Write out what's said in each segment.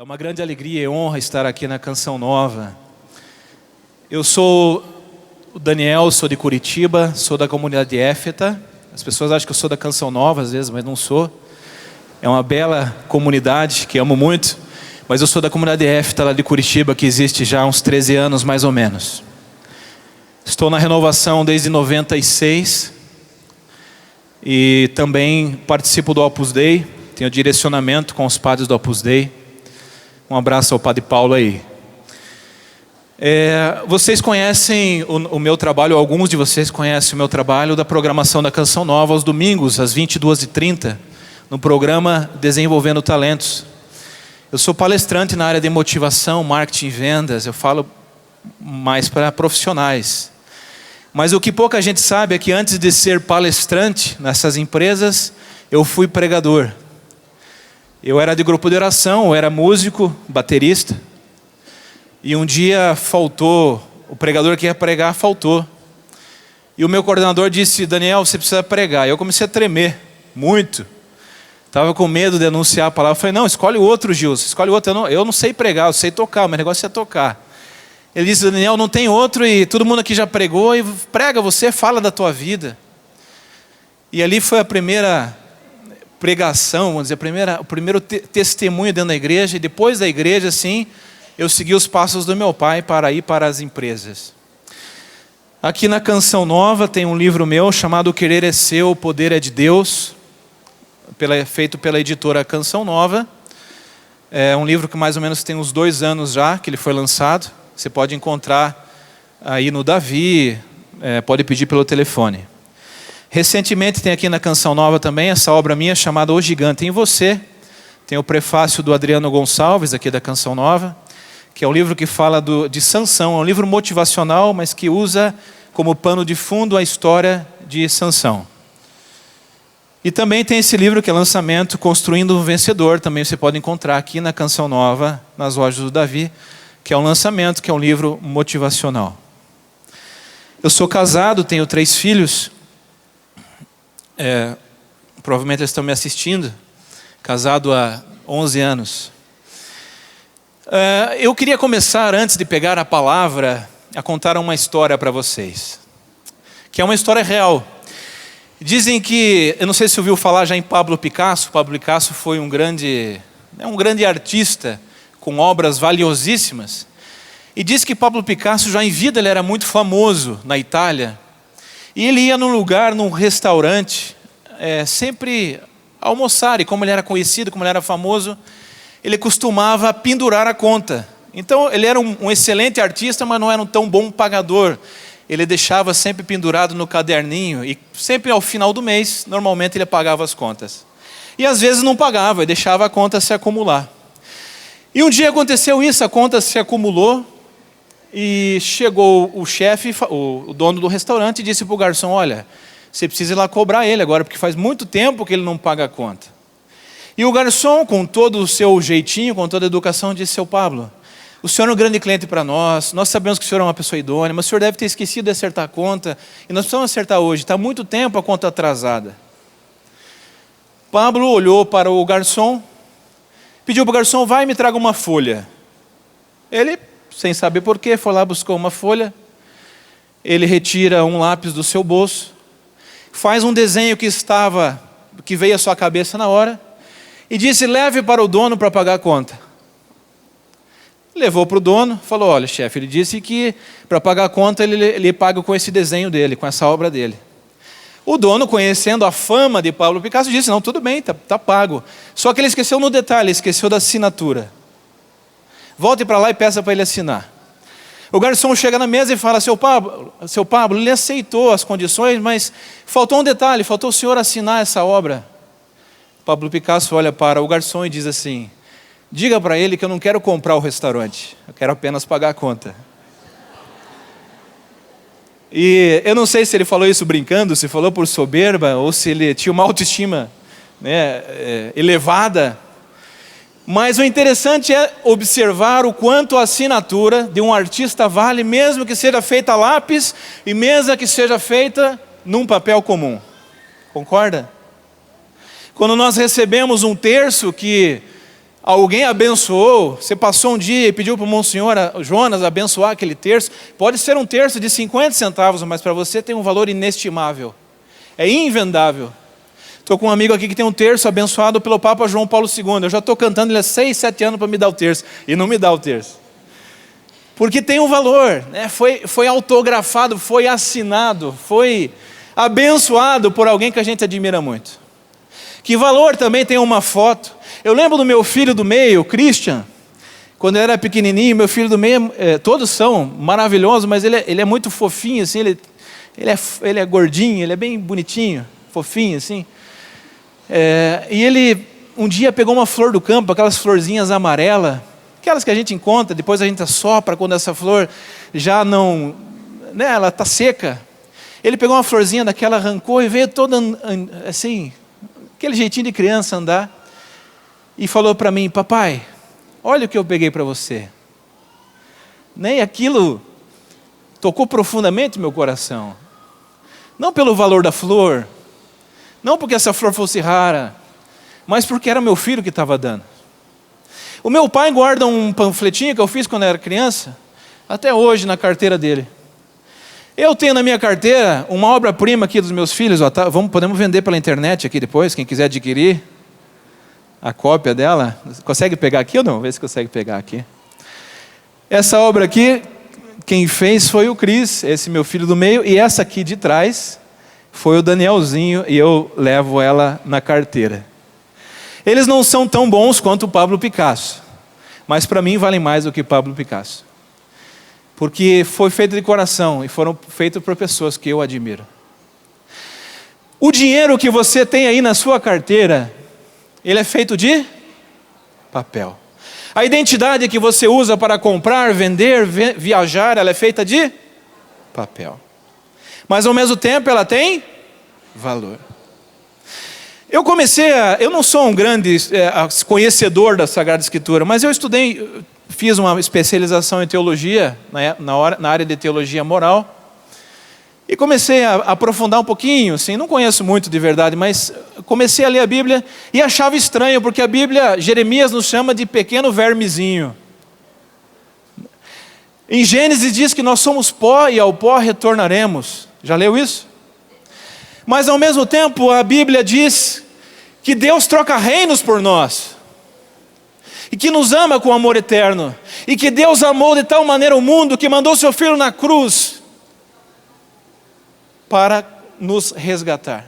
É uma grande alegria e honra estar aqui na Canção Nova. Eu sou o Daniel, sou de Curitiba, sou da comunidade Éfeta. As pessoas acham que eu sou da Canção Nova às vezes, mas não sou. É uma bela comunidade que amo muito, mas eu sou da comunidade Éfeta lá de Curitiba, que existe já há uns 13 anos mais ou menos. Estou na renovação desde 96 e também participo do Opus Dei, tenho direcionamento com os padres do Opus Dei. Um abraço ao Padre Paulo aí. Vocês conhecem o meu trabalho, alguns de vocês conhecem o meu trabalho da programação da Canção Nova aos domingos, às 22h30, no programa Desenvolvendo Talentos. Eu sou palestrante na área de motivação, marketing e vendas, eu falo mais para profissionais. Mas o que pouca gente sabe é que antes de ser palestrante nessas empresas, eu fui pregador. Eu era de grupo de oração, eu era músico, baterista. E um dia faltou, o pregador que ia pregar faltou. E o meu coordenador disse: Daniel, você precisa pregar. E eu comecei a tremer, muito. Estava com medo de anunciar a palavra. Eu falei: não, escolhe outro, Gilson, escolhe outro. Eu não sei pregar, eu sei tocar, o meu negócio é tocar. Ele disse: Daniel, não tem outro e todo mundo aqui já pregou. E prega você, fala da tua vida. E ali foi a primeira pregação, vamos dizer, o primeiro testemunho dentro da igreja. E depois da igreja, assim, eu segui os passos do meu pai para ir para as empresas. Aqui na Canção Nova tem um livro meu chamado O Querer é Seu, o Poder é de Deus, feito pela editora Canção Nova. É um livro que mais ou menos tem uns 2 anos já que ele foi lançado. Você pode encontrar aí no Davi, pode pedir pelo telefone. Recentemente tem aqui na Canção Nova também essa obra minha chamada O Gigante em Você. Tem o prefácio do Adriano Gonçalves, aqui da Canção Nova, que é um livro que fala de Sansão. É um livro motivacional, mas que usa como pano de fundo a história de Sansão. E também tem esse livro que é lançamento, Construindo um Vencedor. Também você pode encontrar aqui na Canção Nova, nas lojas do Davi, que é um lançamento, que é um livro motivacional. Eu sou casado, tenho 3 filhos. Provavelmente eles estão me assistindo. Casado há 11 anos. Eu queria começar, antes de pegar a palavra, a contar uma história para vocês. Que é uma história real. Dizem que, eu não sei se você ouviu falar já em Pablo Picasso. Pablo Picasso foi um grande artista, com obras valiosíssimas. E diz que Pablo Picasso, já em vida, ele era muito famoso na Itália. E ele ia num restaurante, sempre almoçar. E como ele era conhecido, como ele era famoso, ele costumava pendurar a conta. Então ele era um excelente artista, mas não era um tão bom pagador. Ele deixava sempre pendurado no caderninho. E sempre ao final do mês, normalmente ele pagava as contas. E às vezes não pagava, e deixava a conta se acumular. E um dia aconteceu isso, a conta se acumulou. E chegou o chefe, o dono do restaurante, e disse para o garçom: olha, você precisa ir lá cobrar ele agora, porque faz muito tempo que ele não paga a conta. E o garçom, com todo o seu jeitinho, com toda a educação, disse: seu Pablo, o senhor é um grande cliente para nós sabemos que o senhor é uma pessoa idônea, mas o senhor deve ter esquecido de acertar a conta, e nós precisamos acertar hoje, está há muito tempo a conta atrasada. Pablo olhou para o garçom, pediu para o garçom: vai, me traga uma folha. Ele, sem saber porquê, foi lá, buscou uma folha. Ele retira um lápis do seu bolso, faz um desenho que veio à sua cabeça na hora, e disse: leve para o dono para pagar a conta. Levou para o dono, falou: olha, chefe, ele disse que para pagar a conta ele paga com esse desenho dele, com essa obra dele. O dono, conhecendo a fama de Pablo Picasso, disse: não, tudo bem, tá pago. Só que ele esqueceu no detalhe, esqueceu da assinatura. Volte para lá e peça para ele assinar. O garçom chega na mesa e fala: seu Pablo, ele aceitou as condições, mas faltou um detalhe, faltou o senhor assinar essa obra. Pablo Picasso olha para o garçom e diz assim: diga para ele que eu não quero comprar o restaurante, eu quero apenas pagar a conta. E eu não sei se ele falou isso brincando, se falou por soberba, ou se ele tinha uma autoestima elevada. Mas o interessante é observar o quanto a assinatura de um artista vale, mesmo que seja feita a lápis e mesmo que seja feita num papel comum. Concorda? Quando nós recebemos um terço que Alguém abençoou, você passou um dia e pediu para o Monsenhor Jonas abençoar aquele terço. Pode ser um terço de 50 centavos, mas para você tem um valor inestimável. É invendável. Estou com um amigo aqui que tem um terço abençoado pelo Papa João Paulo II. Eu já estou cantando ele há 6, 7 anos para me dar o terço. E não me dá o terço. Porque tem um valor, né? Foi autografado, foi assinado, foi abençoado por alguém que a gente admira muito. Que valor também tem uma foto. Eu lembro do meu filho do meio, Christian, quando eu era pequenininho. Meu filho do meio, todos são maravilhosos, mas ele é muito fofinho, assim, ele é gordinho, ele é bem bonitinho, fofinho, assim. E ele um dia pegou uma flor do campo, aquelas florzinhas amarelas, aquelas que a gente encontra, depois a gente assopra quando essa flor já não, né, ela está seca. Ele pegou uma florzinha daquela, arrancou e veio toda assim, aquele jeitinho de criança andar, e falou para mim: papai, olha o que eu peguei para você. Nem aquilo tocou profundamente meu coração. Não pelo valor da flor, não porque essa flor fosse rara, mas porque era meu filho que estava dando. O meu pai guarda um panfletinho que eu fiz quando eu era criança, até hoje na carteira dele. Eu tenho na minha carteira uma obra-prima aqui dos meus filhos, podemos vender pela internet aqui depois, quem quiser adquirir a cópia dela. Consegue pegar aqui ou não? Vê se consegue pegar aqui. Essa obra aqui, quem fez foi o Cris, esse meu filho do meio, e essa aqui de trás foi o Danielzinho, e eu levo ela na carteira. Eles não são tão bons quanto o Pablo Picasso, mas para mim valem mais do que Pablo Picasso, porque foi feito de coração e foram feitos por pessoas que eu admiro. O dinheiro que você tem aí na sua carteira, ele é feito de papel. A identidade que você usa para comprar, vender, viajar, ela é feita de papel. Mas ao mesmo tempo ela tem valor. Eu não sou um grande conhecedor da Sagrada Escritura, mas eu fiz uma especialização em teologia, na área de teologia moral, e comecei a aprofundar um pouquinho, assim, não conheço muito de verdade, mas comecei a ler a Bíblia e achava estranho, porque a Bíblia, Jeremias nos chama de pequeno vermezinho. Em Gênesis diz que nós somos pó e ao pó retornaremos. Já leu isso? Mas ao mesmo tempo a Bíblia diz que Deus troca reinos por nós, e que nos ama com amor eterno, e que Deus amou de tal maneira o mundo que mandou seu Filho na cruz para nos resgatar.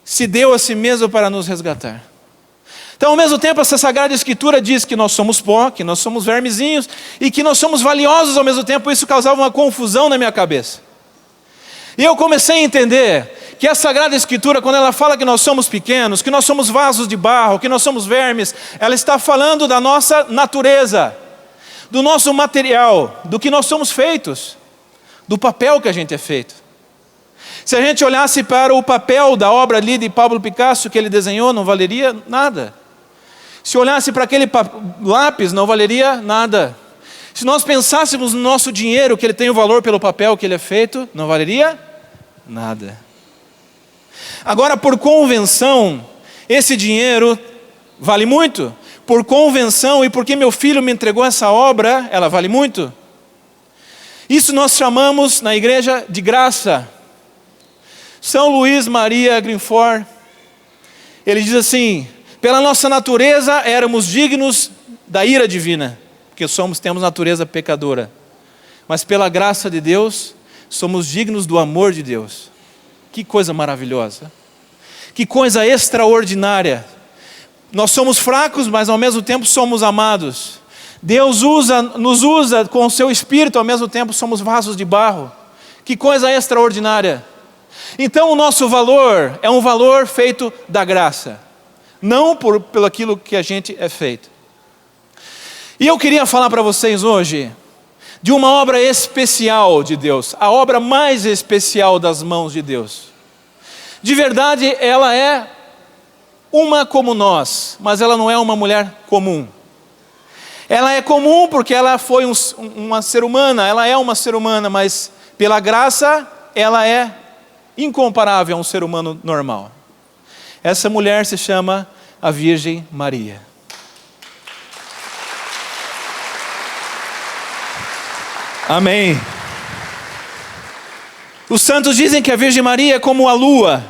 Se deu a si mesmo para nos resgatar. Então ao mesmo tempo essa Sagrada Escritura diz que nós somos pó, que nós somos vermezinhos, e que nós somos valiosos ao mesmo tempo. Isso causava uma confusão na minha cabeça. E eu comecei a entender que a Sagrada Escritura, quando ela fala que nós somos pequenos, que nós somos vasos de barro, que nós somos vermes, ela está falando da nossa natureza, do nosso material, do que nós somos feitos, do papel que a gente é feito. Se a gente olhasse para o papel da obra ali de Pablo Picasso que ele desenhou, não valeria nada. Se olhasse para aquele lápis, não valeria nada. Se nós pensássemos no nosso dinheiro, que ele tem o valor pelo papel que ele é feito, não valeria nada. Agora, por convenção, esse dinheiro vale muito. Por convenção e porque meu filho me entregou essa obra, ela vale muito. Isso nós chamamos na igreja de graça. São Luís Maria Grifo, ele diz assim: pela nossa natureza éramos dignos da ira divina, porque temos natureza pecadora, mas pela graça de Deus, somos dignos do amor de Deus. Que coisa maravilhosa, que coisa extraordinária. Nós somos fracos, mas ao mesmo tempo somos amados. Deus nos usa com o seu Espírito, ao mesmo tempo somos vasos de barro. Que coisa extraordinária. Então o nosso valor é um valor feito da graça, não pelo aquilo que a gente é feito. E eu queria falar para vocês hoje de uma obra especial de Deus, a obra mais especial das mãos de Deus. De verdade, ela é uma como nós, mas ela não é uma mulher comum. Ela é comum porque ela foi uma ser humana, ela é uma ser humana, mas pela graça ela é incomparável a um ser humano normal. Essa mulher se chama a Virgem Maria. Amém. Os santos dizem que a Virgem Maria é como a lua.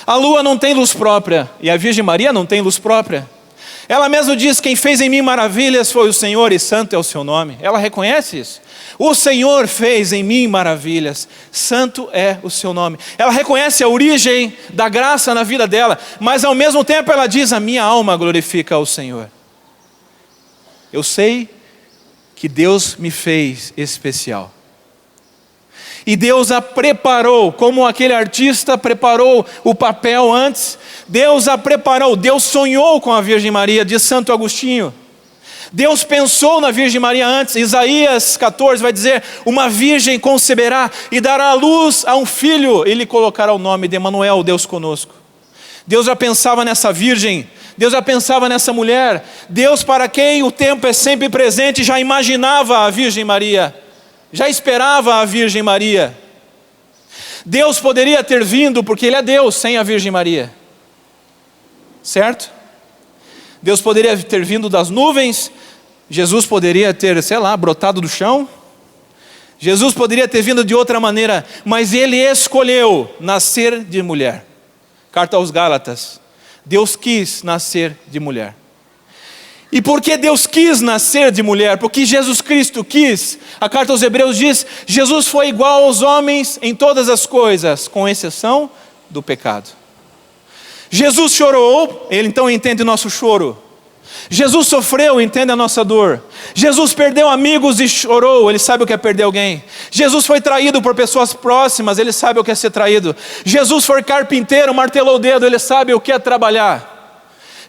A lua não tem luz própria e a Virgem Maria não tem luz própria. Ela mesma diz: quem fez em mim maravilhas foi o Senhor e santo é o seu nome. Ela reconhece isso. O Senhor fez em mim maravilhas, santo é o seu nome. Ela reconhece a origem da graça na vida dela, mas ao mesmo tempo ela diz: a minha alma glorifica ao Senhor. Eu sei que Deus me fez especial. E Deus a preparou, como aquele artista preparou o papel antes. Deus a preparou, Deus sonhou com a Virgem Maria, diz Santo Agostinho. Deus pensou na Virgem Maria antes. Isaías 14 vai dizer: uma virgem conceberá e dará à luz a um filho, e lhe colocará o nome de Emanuel, Deus conosco. Deus já pensava nessa virgem, Deus já pensava nessa mulher. Deus, para quem o tempo é sempre presente, já imaginava a Virgem Maria, já esperava a Virgem Maria. Deus poderia ter vindo, porque Ele é Deus, sem a Virgem Maria, certo? Deus poderia ter vindo das nuvens, Jesus poderia ter, brotado do chão, Jesus poderia ter vindo de outra maneira, mas Ele escolheu nascer de mulher. Carta aos Gálatas: Deus quis nascer de mulher. E por que Deus quis nascer de mulher? Porque Jesus Cristo quis. A carta aos Hebreus diz: Jesus foi igual aos homens em todas as coisas, com exceção do pecado. Jesus chorou, Ele então entende o nosso choro. Jesus sofreu, entende a nossa dor. Jesus perdeu amigos e chorou, Ele sabe o que é perder alguém. Jesus foi traído por pessoas próximas, Ele sabe o que é ser traído. Jesus foi carpinteiro, martelou o dedo, Ele sabe o que é trabalhar.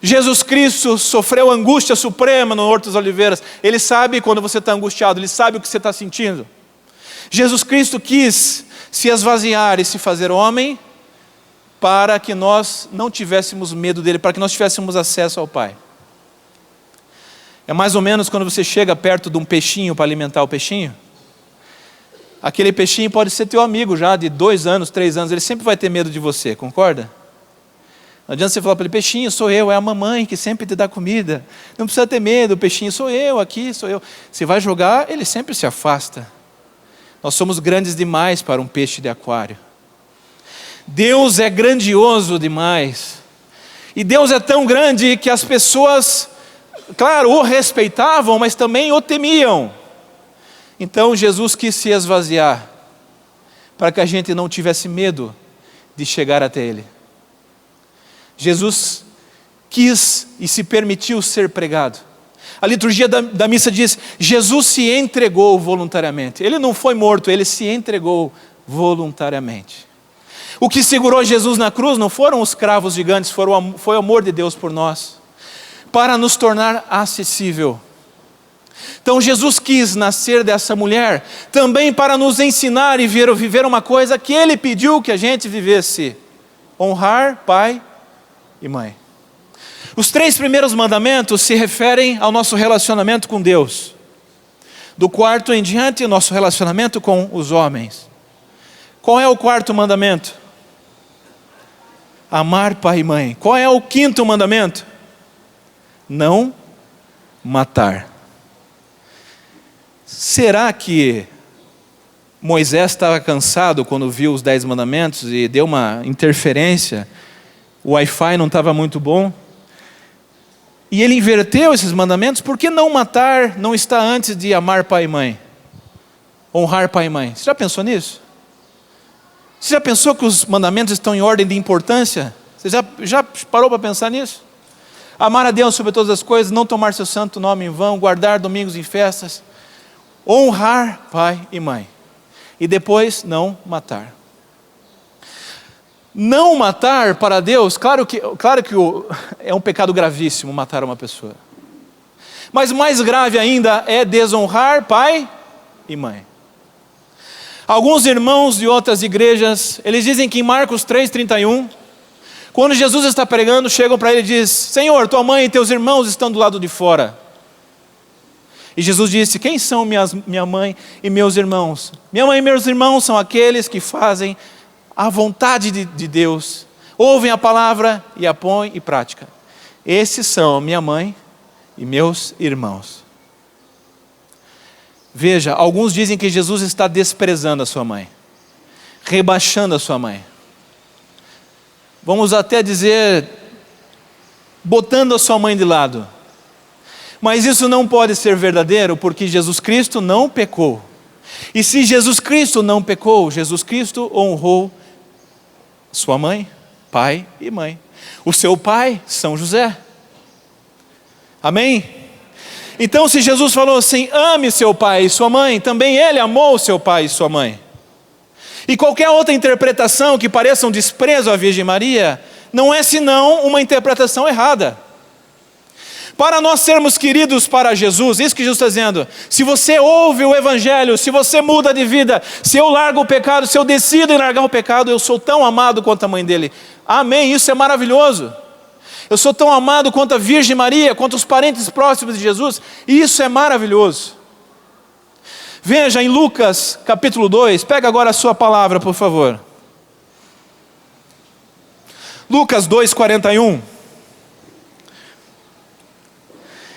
Jesus Cristo sofreu angústia suprema no Horto das Oliveiras. Ele sabe quando você está angustiado, Ele sabe o que você está sentindo. Jesus Cristo quis se esvaziar e se fazer homem para que nós não tivéssemos medo dele, para que nós tivéssemos acesso ao Pai. É mais ou menos quando você chega perto de um peixinho para alimentar o peixinho. Aquele peixinho pode ser teu amigo já de 2 anos, 3 anos, ele sempre vai ter medo de você, concorda? Não adianta você falar para ele: peixinho, sou eu, é a mamãe que sempre te dá comida. Não precisa ter medo, peixinho, sou eu aqui, sou eu. Você vai jogar, ele sempre se afasta. Nós somos grandes demais para um peixe de aquário. Deus é grandioso demais. E Deus é tão grande que as pessoas, claro, o respeitavam, mas também o temiam. Então Jesus quis se esvaziar, para que a gente não tivesse medo de chegar até Ele. Jesus quis e se permitiu ser pregado. A liturgia da missa diz: Jesus se entregou voluntariamente. Ele não foi morto, Ele se entregou voluntariamente. O que segurou Jesus na cruz não foram os cravos gigantes, foi o amor de Deus por nós, para nos tornar acessível. Então Jesus quis nascer dessa mulher, também para nos ensinar e viver uma coisa que Ele pediu que a gente vivesse: honrar pai e mãe. Os 3 primeiros mandamentos se referem ao nosso relacionamento com Deus. Do 4º em diante, nosso relacionamento com os homens. Qual é o 4º mandamento? Amar pai e mãe. Qual é o 5º mandamento? Não matar. Será que Moisés estava cansado quando viu os 10 mandamentos e deu uma interferência? O Wi-Fi não estava muito bom? E ele inverteu esses mandamentos? Por que não matar não está antes de amar pai e mãe? Honrar pai e mãe. Você já pensou nisso? Você já pensou que os mandamentos estão em ordem de importância? Você já parou para pensar nisso? Amar a Deus sobre todas as coisas, não tomar seu santo nome em vão, guardar domingos e festas, honrar pai e mãe. E depois, não matar. Não matar para Deus, claro que é um pecado gravíssimo matar uma pessoa. Mas mais grave ainda é desonrar pai e mãe. Alguns irmãos de outras igrejas, eles dizem que em Marcos 3,31, quando Jesus está pregando, chegam para ele e dizem: Senhor, tua mãe e teus irmãos estão do lado de fora. E Jesus disse: quem são minha mãe e meus irmãos? Minha mãe e meus irmãos são aqueles que fazem a vontade de Deus, ouvem a palavra e a põem em prática. Esses são minha mãe e meus irmãos. Veja, alguns dizem que Jesus está desprezando a sua mãe, rebaixando a sua mãe. Vamos até dizer, botando a sua mãe de lado. Mas isso não pode ser verdadeiro, porque Jesus Cristo não pecou. E se Jesus Cristo não pecou, Jesus Cristo honrou sua mãe, pai e mãe. O seu pai, São José. Amém? Então, se Jesus falou assim, ame seu pai e sua mãe, também ele amou seu pai e sua mãe. E qualquer outra interpretação que pareça um desprezo à Virgem Maria, não é senão uma interpretação errada. Para nós sermos queridos para Jesus, isso que Jesus está dizendo, se você ouve o Evangelho, se você muda de vida, se eu largo o pecado, se eu decido em largar o pecado, eu sou tão amado quanto a mãe dele. Amém, isso é maravilhoso. Eu sou tão amado quanto a Virgem Maria, quanto os parentes próximos de Jesus, e isso é maravilhoso. Veja em Lucas capítulo 2, pega agora a sua palavra, por favor. Lucas 2:41.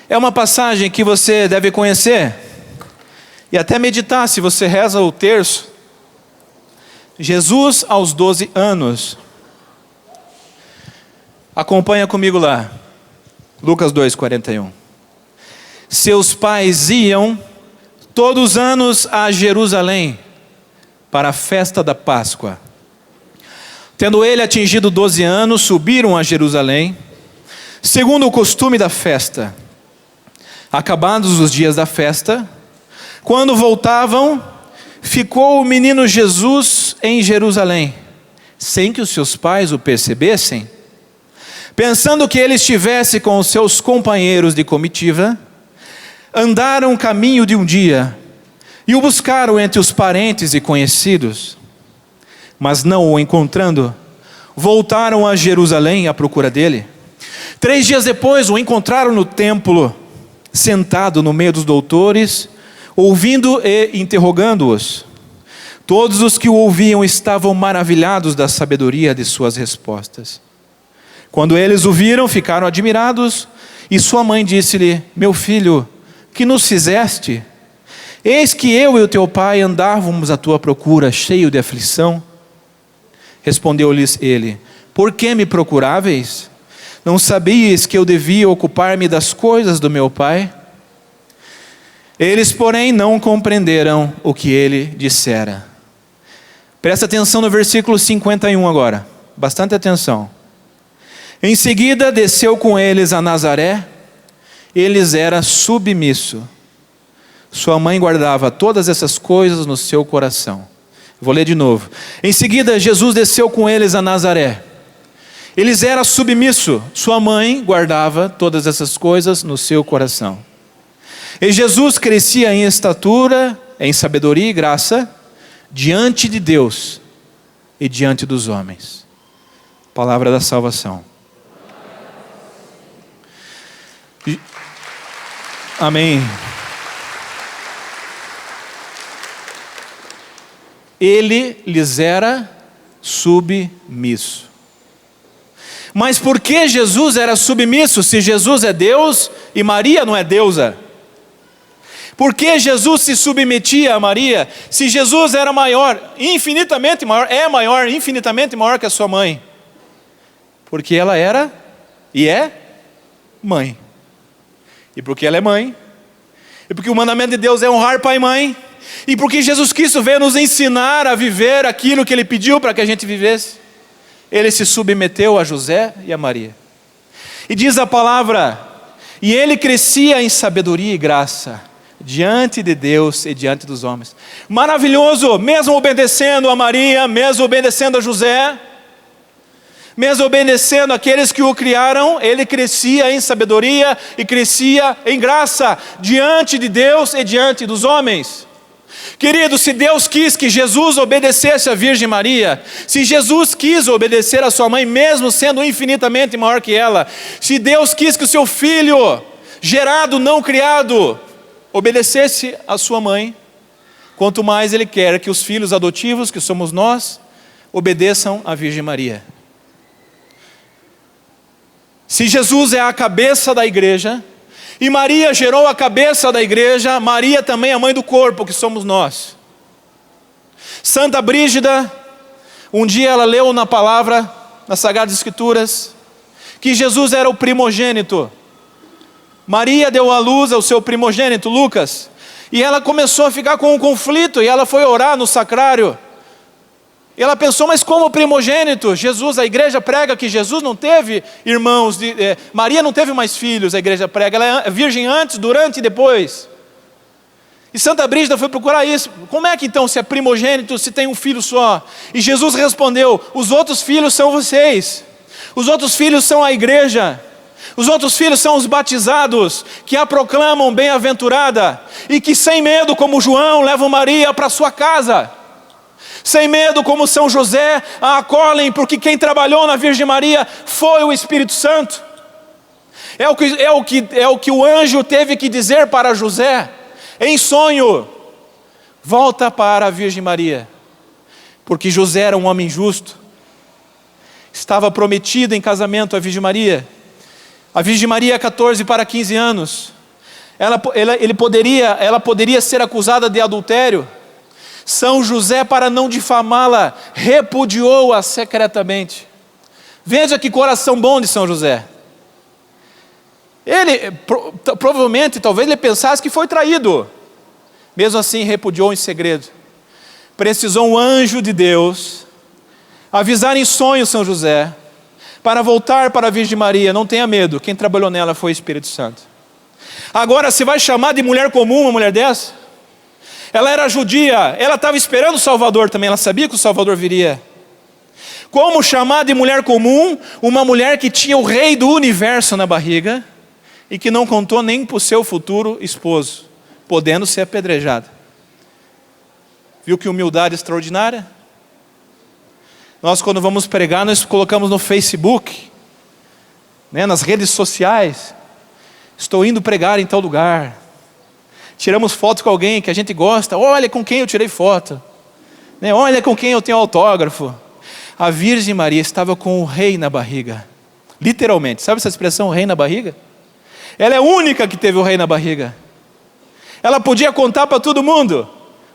É uma passagem que você deve conhecer e até meditar se você reza o terço. Jesus aos 12 anos. Acompanha comigo lá. Lucas 2:41. Seus pais iam todos os anos a Jerusalém para a festa da Páscoa. Tendo ele atingido 12 anos, subiram a Jerusalém, segundo o costume da festa. Acabados os dias da festa, quando voltavam, ficou o menino Jesus em Jerusalém, sem que os seus pais o percebessem. Pensando que ele estivesse com os seus companheiros de comitiva, andaram caminho de um dia e o buscaram entre os parentes e conhecidos. Mas não o encontrando, voltaram a Jerusalém à procura dele. 3 dias depois o encontraram no templo, sentado no meio dos doutores, ouvindo e interrogando-os. Todos os que o ouviam estavam maravilhados da sabedoria de suas respostas. Quando eles o viram, ficaram admirados, e sua mãe disse-lhe: meu filho, que nos fizeste? Eis que eu e o teu pai andávamos à tua procura, cheio de aflição. Respondeu-lhes ele: por que me procuráveis? Não sabíeis que eu devia ocupar-me das coisas do meu pai? Eles, porém, não compreenderam o que ele dissera. Presta atenção no versículo 51 agora, bastante atenção. Em seguida desceu com eles a Nazaré, eles era submisso. Sua mãe guardava todas essas coisas no seu coração. Vou ler de novo. Em seguida Jesus desceu com eles a Nazaré. Eles eram submisso, sua mãe guardava todas essas coisas no seu coração. E Jesus crescia em estatura, em sabedoria e graça, diante de Deus e diante dos homens. Palavra da salvação. Amém. Ele lhes era submisso. Mas por que Jesus era submisso, se Jesus é Deus e Maria não é deusa? Por que Jesus se submetia a Maria, se Jesus era maior, infinitamente maior, infinitamente maior que a sua mãe? Porque ela era e é mãe. E porque ela é mãe, e porque o mandamento de Deus é honrar pai e mãe, e porque Jesus Cristo veio nos ensinar a viver aquilo que Ele pediu para que a gente vivesse, Ele se submeteu a José e a Maria. E diz a palavra, e ele crescia em sabedoria e graça, diante de Deus e diante dos homens. Maravilhoso, mesmo obedecendo a Maria, mesmo obedecendo a José, mesmo obedecendo aqueles que o criaram, ele crescia em sabedoria e crescia em graça, diante de Deus e diante dos homens. Querido, se Deus quis que Jesus obedecesse à Virgem Maria, se Jesus quis obedecer à sua mãe, mesmo sendo infinitamente maior que ela, se Deus quis que o seu filho, gerado, não criado, obedecesse à sua mãe, quanto mais Ele quer que os filhos adotivos, que somos nós, obedeçam à Virgem Maria. Se Jesus é a cabeça da igreja, e Maria gerou a cabeça da igreja, Maria também é a mãe do corpo, que somos nós. Santa Brígida, um dia ela leu na palavra, nas Sagradas Escrituras, que Jesus era o primogênito. Maria deu à luz ao seu primogênito, Lucas, e ela começou a ficar com um conflito, e ela foi orar no sacrário. E ela pensou, mas como primogênito? Jesus, a igreja prega que Jesus não teve irmãos, Maria não teve mais filhos, a igreja prega, ela é virgem antes, durante e depois. E Santa Brígida foi procurar isso. Como é que então, se é primogênito, se tem um filho só? E Jesus respondeu, os outros filhos são vocês, os outros filhos são a igreja, os outros filhos são os batizados, que a proclamam bem-aventurada, e que sem medo, como João, levam Maria para sua casa. Sem medo, como São José, a acolhem, porque quem trabalhou na Virgem Maria foi o Espírito Santo. É o que o anjo teve que dizer para José, em sonho: volta para a Virgem Maria, porque José era um homem justo, estava prometido em casamento à Virgem Maria. A Virgem Maria, 14 para 15 anos, ela poderia ser acusada de adultério. São José, para não difamá-la, repudiou-a secretamente. Veja que coração bom de São José. Ele, provavelmente, talvez ele pensasse que foi traído. Mesmo assim, repudiou em segredo. Precisou um anjo de Deus avisar em sonho São José, para voltar para a Virgem Maria. Não tenha medo, quem trabalhou nela foi o Espírito Santo. Agora, se vai chamar de mulher comum uma mulher dessa? Ela era judia, ela estava esperando o Salvador também, ela sabia que o Salvador viria. Como chamar de mulher comum uma mulher que tinha o rei do universo na barriga e que não contou nem para o seu futuro esposo, podendo ser apedrejada? Viu que humildade extraordinária? Nós, quando vamos pregar, nós colocamos no Facebook, nas redes sociais: estou indo pregar em tal lugar. Tiramos fotos com alguém que a gente gosta, olha com quem eu tirei foto, olha com quem eu tenho autógrafo. A Virgem Maria estava com o rei na barriga, literalmente. Sabe essa expressão, rei na barriga? Ela é a única que teve o rei na barriga. Ela podia contar para todo mundo: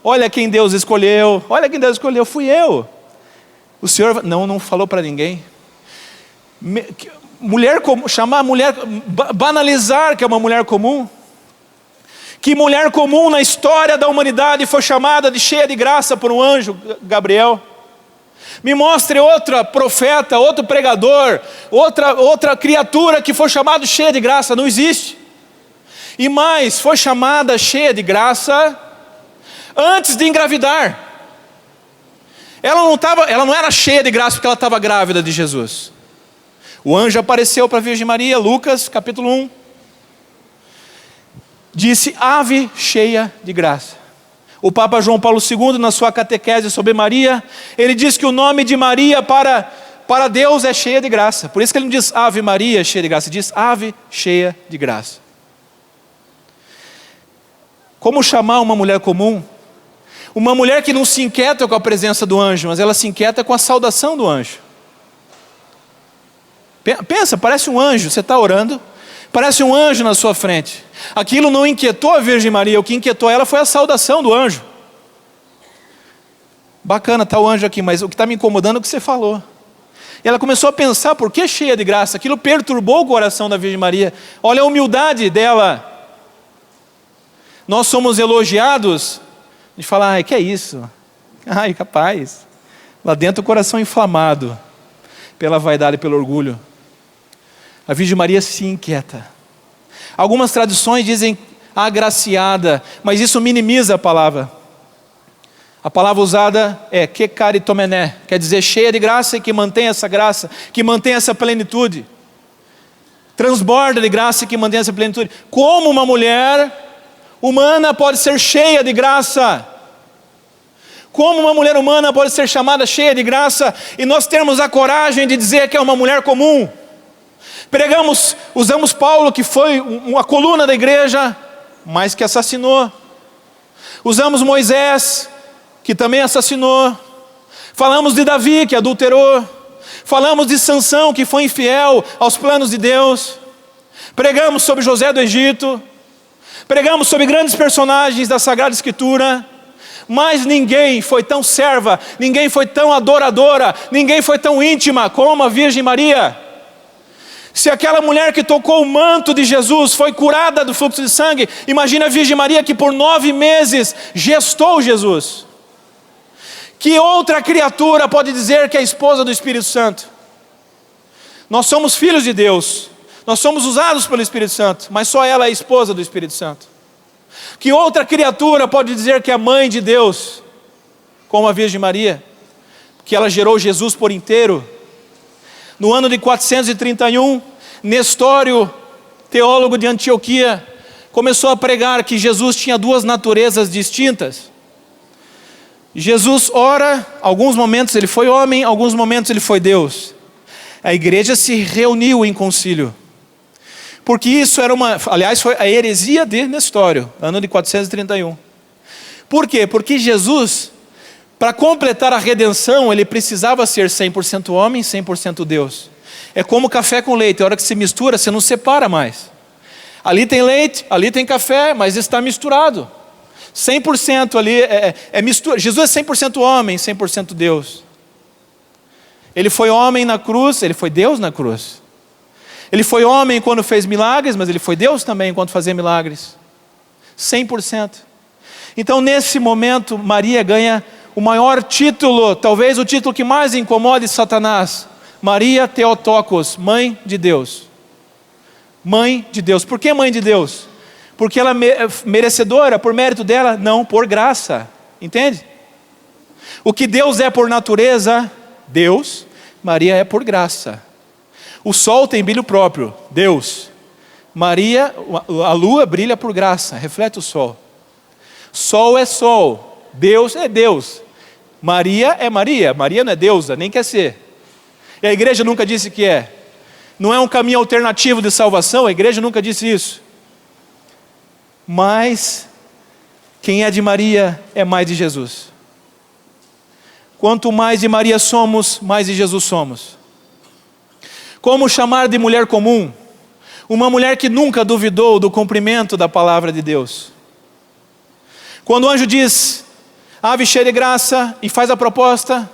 olha quem Deus escolheu, fui eu. O Senhor não falou para ninguém. Chamar a mulher, banalizar que é uma mulher comum. Que mulher comum na história da humanidade foi chamada de cheia de graça por um anjo, Gabriel? Me mostre outra profeta, outro pregador, outra criatura que foi chamada cheia de graça. Não existe. E mais, foi chamada cheia de graça antes de engravidar. Ela não era cheia de graça porque ela estava grávida de Jesus. O anjo apareceu para a Virgem Maria, Lucas capítulo 1. Disse: ave cheia de graça. O Papa João Paulo II, na sua catequese sobre Maria, ele diz que o nome de Maria para Deus é cheia de graça. Por isso que ele não diz Ave Maria cheia de graça, ele diz ave cheia de graça. Como chamar uma mulher comum? Uma mulher que não se inquieta com a presença do anjo, mas ela se inquieta com a saudação do anjo. Pensa, parece um anjo, você está orando, parece um anjo na sua frente. Aquilo não inquietou a Virgem Maria, o que inquietou ela foi a saudação do anjo. Bacana, está o anjo aqui, mas o que está me incomodando é o que você falou. E ela começou a pensar, por que cheia de graça? Aquilo perturbou o coração da Virgem Maria. Olha a humildade dela. Nós somos elogiados de falar: ai, que é isso? Ai, capaz. Lá dentro o coração inflamado pela vaidade e pelo orgulho. A Virgem Maria se inquieta. Algumas traduções dizem agraciada, mas isso minimiza a palavra. A palavra usada é kekaritomené, quer dizer cheia de graça e que mantém essa graça, que mantém essa plenitude. Transborda de graça e que mantém essa plenitude. Como uma mulher humana pode ser cheia de graça? Como uma mulher humana pode ser chamada cheia de graça e nós termos a coragem de dizer que é uma mulher comum? Usamos Paulo, que foi uma coluna da igreja, mas que assassinou. Usamos Moisés, que também assassinou. Falamos de Davi, que adulterou. Falamos de Sansão, que foi infiel aos planos de Deus. Pregamos sobre José do Egito. Pregamos sobre grandes personagens da Sagrada Escritura. Mas ninguém foi tão serva, ninguém foi tão adoradora, ninguém foi tão íntima como a Virgem Maria. Se aquela mulher que tocou o manto de Jesus foi curada do fluxo de sangue, imagina a Virgem Maria que por 9 meses gestou Jesus. Que outra criatura pode dizer que é a esposa do Espírito Santo? Nós somos filhos de Deus, nós somos usados pelo Espírito Santo, mas só ela é a esposa do Espírito Santo. Que outra criatura pode dizer que é mãe de Deus, como a Virgem Maria, que ela gerou Jesus por inteiro? No ano de 431, Nestório, teólogo de Antioquia, começou a pregar que Jesus tinha 2 naturezas distintas. Jesus, ora, alguns momentos ele foi homem, alguns momentos ele foi Deus. A igreja se reuniu em concílio, porque isso era aliás, foi a heresia de Nestório, ano de 431. Por quê? Porque Jesus, para completar a redenção, ele precisava ser 100% homem, 100% Deus. É como café com leite, a hora que se mistura, você não separa mais. Ali tem leite, ali tem café, mas está misturado. 100% ali é mistura. Jesus é 100% homem, 100% Deus. Ele foi homem na cruz, ele foi Deus na cruz. Ele foi homem quando fez milagres, mas ele foi Deus também enquanto fazia milagres. 100%. Então nesse momento, Maria ganha o maior título, talvez o título que mais incomode Satanás. Maria Theotokos, mãe de Deus. Mãe de Deus. Por que mãe de Deus? Porque ela é merecedora, por mérito dela? Não, por graça. Entende? O que Deus é por natureza, Deus. Maria é por graça. O sol tem brilho próprio, Deus. Maria, a lua brilha por graça, reflete o sol. Sol é sol, Deus é Deus. Maria é Maria, Maria não é deusa, nem quer ser. E a igreja nunca disse que é. Não é um caminho alternativo de salvação, a igreja nunca disse isso. Mas quem é de Maria é mais de Jesus. Quanto mais de Maria somos, mais de Jesus somos. Como chamar de mulher comum? Uma mulher que nunca duvidou do cumprimento da palavra de Deus. Quando o anjo diz, ave cheia de graça, e faz a proposta,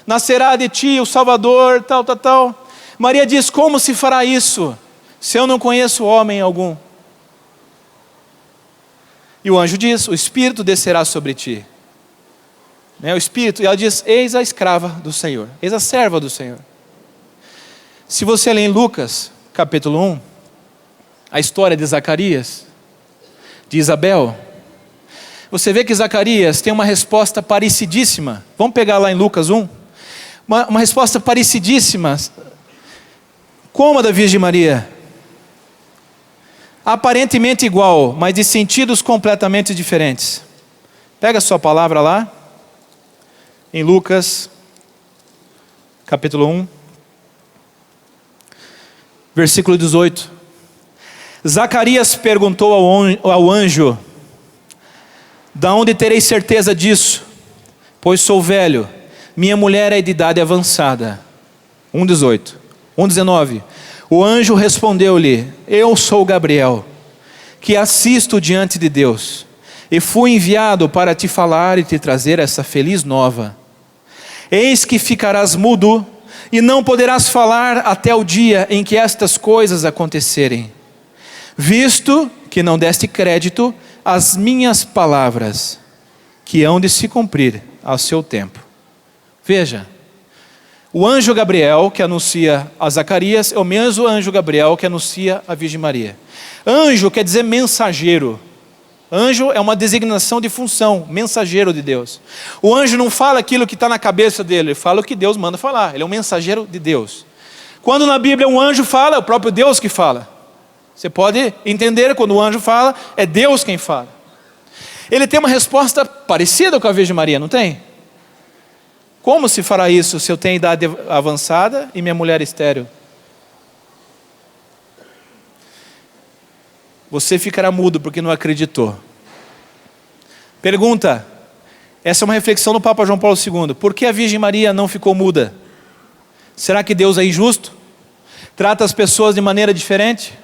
nascerá de ti o Salvador, tal. Maria diz, como se fará isso, se eu não conheço homem algum? E o anjo diz, o Espírito descerá sobre ti. O Espírito, e ela diz, eis a escrava do Senhor, eis a serva do Senhor. Se você ler em Lucas, capítulo 1, a história de Zacarias, de Isabel, você vê que Zacarias tem uma resposta parecidíssima. Vamos pegar lá em Lucas 1? Uma resposta parecidíssima, como a da Virgem Maria. Aparentemente igual, mas de sentidos completamente diferentes. Pega a sua palavra lá, em Lucas, capítulo 1. Versículo 18. Zacarias perguntou ao anjo, da onde terei certeza disso? Pois sou velho, minha mulher é de idade avançada. 1,18. 1,19. O anjo respondeu-lhe, eu sou Gabriel, que assisto diante de Deus, e fui enviado para te falar e te trazer essa feliz nova. Eis que ficarás mudo, e não poderás falar até o dia em que estas coisas acontecerem, visto que não deste crédito às minhas palavras, que hão de se cumprir ao seu tempo. Veja, o anjo Gabriel que anuncia a Zacarias é o mesmo anjo Gabriel que anuncia a Virgem Maria. Anjo quer dizer mensageiro. Anjo é uma designação de função, mensageiro de Deus. O anjo não fala aquilo que está na cabeça dele, ele fala o que Deus manda falar. Ele é um mensageiro de Deus. Quando na Bíblia um anjo fala, é o próprio Deus que fala. Você pode entender, quando o anjo fala, é Deus quem fala. Ele tem uma resposta parecida com a Virgem Maria, não tem? Como se fará isso se eu tenho idade avançada e minha mulher estéril? Você ficará mudo porque não acreditou. Pergunta, essa é uma reflexão do Papa João Paulo II. Por que a Virgem Maria não ficou muda? Será que Deus é injusto? Trata as pessoas de maneira diferente?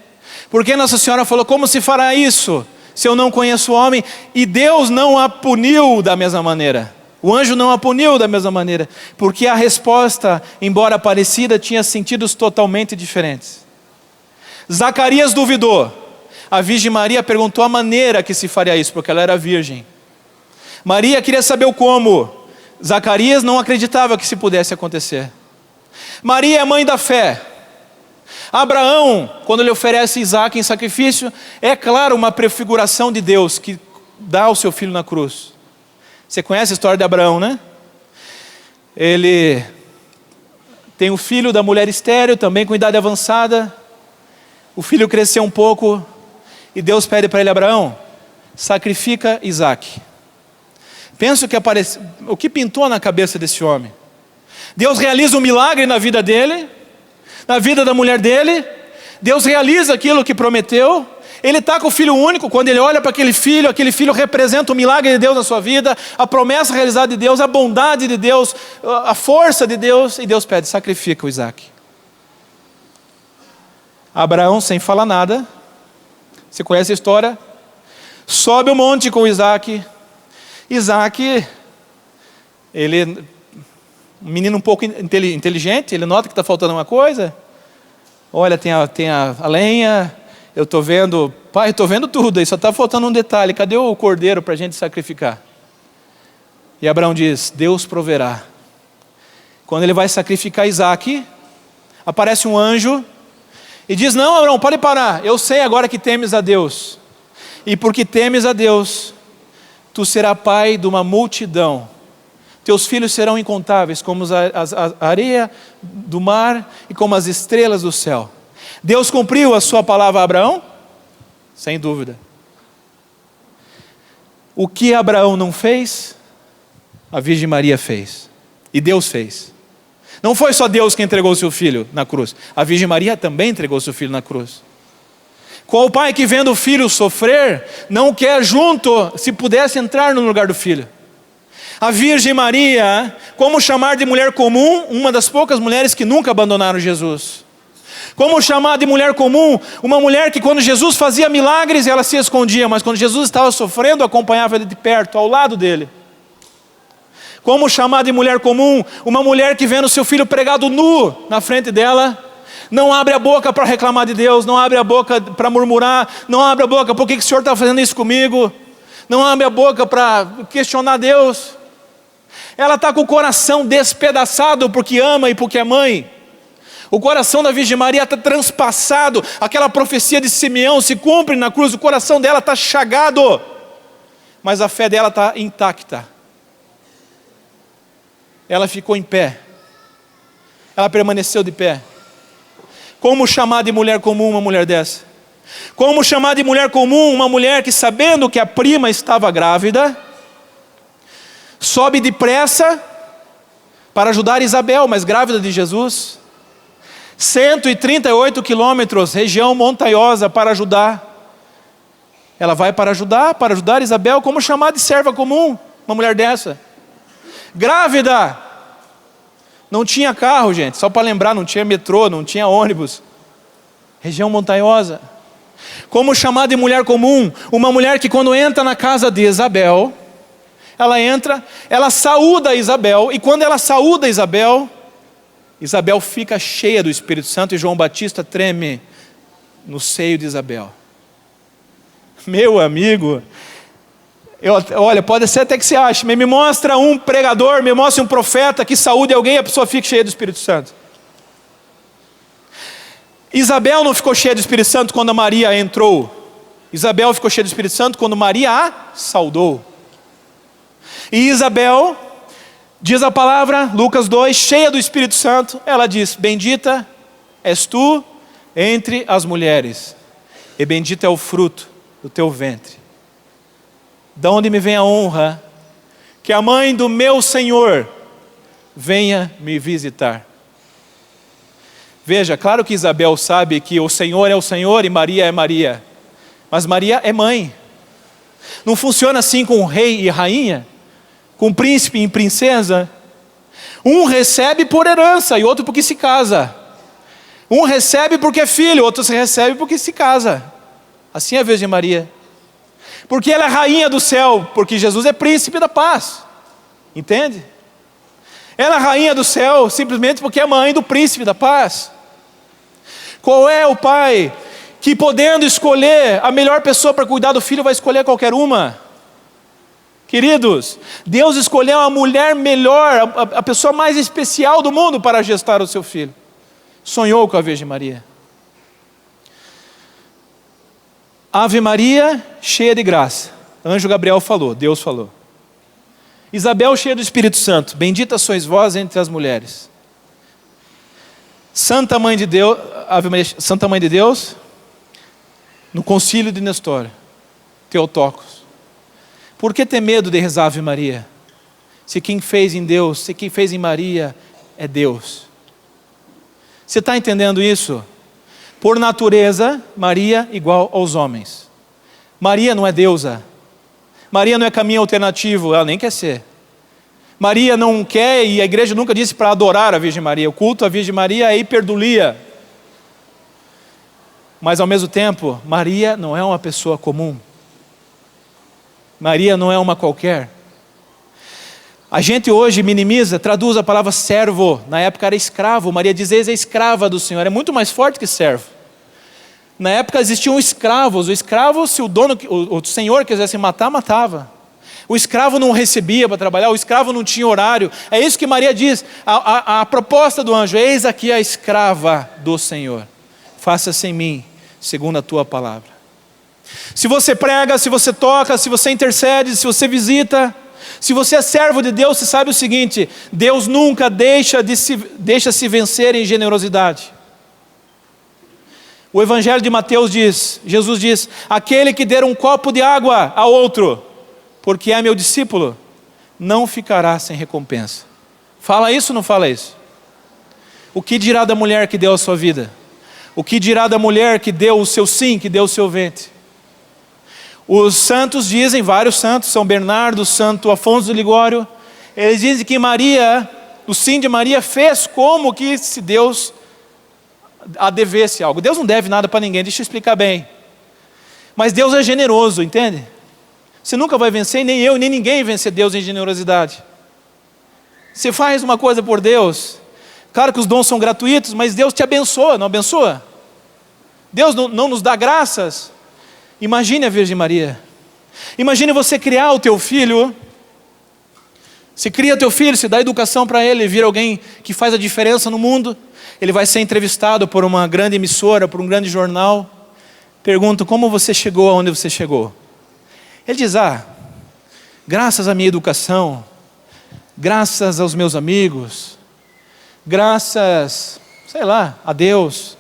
Por que Nossa Senhora falou, como se fará isso, se eu não conheço o homem? E Deus não a puniu da mesma maneira. O anjo não a puniu da mesma maneira. Porque a resposta, embora parecida, tinha sentidos totalmente diferentes. Zacarias duvidou. A Virgem Maria perguntou a maneira que se faria isso, porque ela era virgem. Maria queria saber o como. Zacarias não acreditava que isso pudesse acontecer. Maria é mãe da fé. Abraão, quando ele oferece Isaac em sacrifício, é claro uma prefiguração de Deus que dá o seu filho na cruz. Você conhece a história de Abraão, né? Ele tem o filho da mulher estéril, também com idade avançada. O filho cresceu um pouco e Deus pede para ele, Abraão, sacrifica Isaac. Penso que o que pintou na cabeça desse homem. Deus realiza um milagre na vida dele, na vida da mulher dele. Deus realiza aquilo que prometeu. Ele está com o filho único. Quando ele olha para aquele filho representa o milagre de Deus na sua vida, a promessa realizada de Deus, a bondade de Deus, a força de Deus. E Deus pede, sacrifica o Isaac. Abraão, sem falar nada, você conhece a história? Sobe o monte com Isaac. Isaac, ele, um menino um pouco inteligente, ele nota que está faltando uma coisa. Olha, tem a lenha, eu estou vendo, pai, estou vendo tudo, aí só está faltando um detalhe, cadê o cordeiro para a gente sacrificar? E Abraão diz, Deus proverá. Quando ele vai sacrificar Isaac, aparece um anjo e diz, não, Abraão, pode parar, eu sei agora que temes a Deus, e porque temes a Deus, tu serás pai de uma multidão. Teus filhos serão incontáveis, como a areia do mar e como as estrelas do céu. Deus cumpriu a sua palavra a Abraão? Sem dúvida. O que Abraão não fez, a Virgem Maria fez. E Deus fez. Não foi só Deus que entregou o seu filho na cruz. A Virgem Maria também entregou o seu filho na cruz. Qual pai que vendo o filho sofrer, não quer junto, se pudesse entrar no lugar do filho? A Virgem Maria, como chamar de mulher comum, uma das poucas mulheres que nunca abandonaram Jesus. Como chamar de mulher comum, uma mulher que quando Jesus fazia milagres, ela se escondia, mas quando Jesus estava sofrendo, acompanhava ele de perto, ao lado dele. Como chamar de mulher comum, uma mulher que vendo seu filho pregado nu na frente dela, não abre a boca para reclamar de Deus, não abre a boca para murmurar, não abre a boca, por que o Senhor está fazendo isso comigo? Não abre a boca para questionar Deus. Ela está com o coração despedaçado porque ama e porque é mãe. O coração da Virgem Maria está transpassado, aquela profecia de Simeão se cumpre na cruz, o coração dela está chagado, mas a fé dela está intacta. Ela ficou em pé, ela permaneceu de pé. Como chamar de mulher comum uma mulher dessa? Como chamar de mulher comum uma mulher que, sabendo que a prima estava grávida, sobe depressa para ajudar Isabel, mas grávida de Jesus, 138 quilômetros, região montanhosa, para ajudar. Ela vai para ajudar Isabel. Como chamar de serva comum uma mulher dessa? Grávida. Não tinha carro, gente, só para lembrar, não tinha metrô, não tinha ônibus. Região montanhosa. Como chamar de mulher comum uma mulher que quando entra na casa de Isabel, ela entra, ela saúda Isabel, e quando ela saúda Isabel, Isabel fica cheia do Espírito Santo e João Batista treme no seio de Isabel. Meu amigo, olha, pode ser até que você ache, mas me mostra um pregador, me mostra um profeta que saúde alguém e a pessoa fica cheia do Espírito Santo. Isabel não ficou cheia do Espírito Santo quando a Maria entrou. Isabel ficou cheia do Espírito Santo quando Maria a saudou. E Isabel, diz a palavra, Lucas 2, cheia do Espírito Santo, ela diz, bendita és tu entre as mulheres, e bendito é o fruto do teu ventre. Da onde me vem a honra, que a mãe do meu Senhor venha me visitar. Veja, claro que Isabel sabe que o Senhor é o Senhor e Maria é Maria, mas Maria é mãe. Não funciona assim com rei e rainha, com príncipe e princesa. Um recebe por herança e outro porque se casa. Um recebe porque é filho, outro recebe porque se casa. Assim é a Virgem Maria. Porque ela é rainha do céu, porque Jesus é príncipe da paz. Entende? Ela é rainha do céu simplesmente porque é mãe do príncipe da paz. Qual é o pai que, podendo escolher a melhor pessoa para cuidar do filho, vai escolher qualquer uma? Queridos, Deus escolheu a mulher melhor, a pessoa mais especial do mundo para gestar o seu filho. Sonhou com a Virgem Maria. Ave Maria, cheia de graça. Anjo Gabriel falou, Deus falou. Isabel, cheia do Espírito Santo. Bendita sois vós entre as mulheres. Santa Mãe de Deus, Ave Maria, Santa Mãe de Deus, no concílio de Nestor, Teotocos. Por que ter medo de rezar Ave Maria? Se quem fez em Deus, se quem fez em Maria é Deus. Você está entendendo isso? Por natureza, Maria igual aos homens. Maria não é deusa. Maria não é caminho alternativo, ela nem quer ser. Maria não quer, e a igreja nunca disse para adorar a Virgem Maria. O culto à Virgem Maria é hiperdulia. Mas ao mesmo tempo, Maria não é uma pessoa comum. Maria não é uma qualquer. A gente hoje minimiza, traduz a palavra servo. Na época era escravo. Maria diz, eis a escrava do Senhor. É muito mais forte que servo. Na época existiam escravos. O escravo, se o dono, o senhor quisesse matar, matava. O escravo não recebia para trabalhar, o escravo não tinha horário. É isso que Maria diz. A proposta do anjo, eis aqui a escrava do Senhor. Faça-se em mim, segundo a tua palavra. Se você prega, se você toca, se você intercede, se você visita, se você é servo de Deus, você sabe o seguinte: Deus nunca deixa se vencer em generosidade. O Evangelho de Mateus diz, Jesus diz, aquele que der um copo de água a outro, porque é meu discípulo, não ficará sem recompensa. Fala isso ou não fala isso? O que dirá da mulher que deu a sua vida? O que dirá da mulher que deu o seu sim, que deu o seu ventre? Os santos dizem, vários santos, São Bernardo, Santo Afonso de Ligório, eles dizem que Maria, o sim de Maria fez como que se Deus a devesse algo. Deus não deve nada para ninguém, deixa eu explicar bem. Mas Deus é generoso, entende? Você nunca vai vencer, nem eu, nem ninguém vencer Deus em generosidade. Você faz uma coisa por Deus, claro que os dons são gratuitos, mas Deus te abençoa, não abençoa? Deus não nos dá graças. Imagine a Virgem Maria. Imagine você criar o teu filho. Você cria teu filho, você dá educação para ele, vira alguém que faz a diferença no mundo. Ele vai ser entrevistado por uma grande emissora, por um grande jornal. Pergunta, como você chegou aonde você chegou? Ele diz, graças à minha educação, graças aos meus amigos, graças, sei lá, a Deus,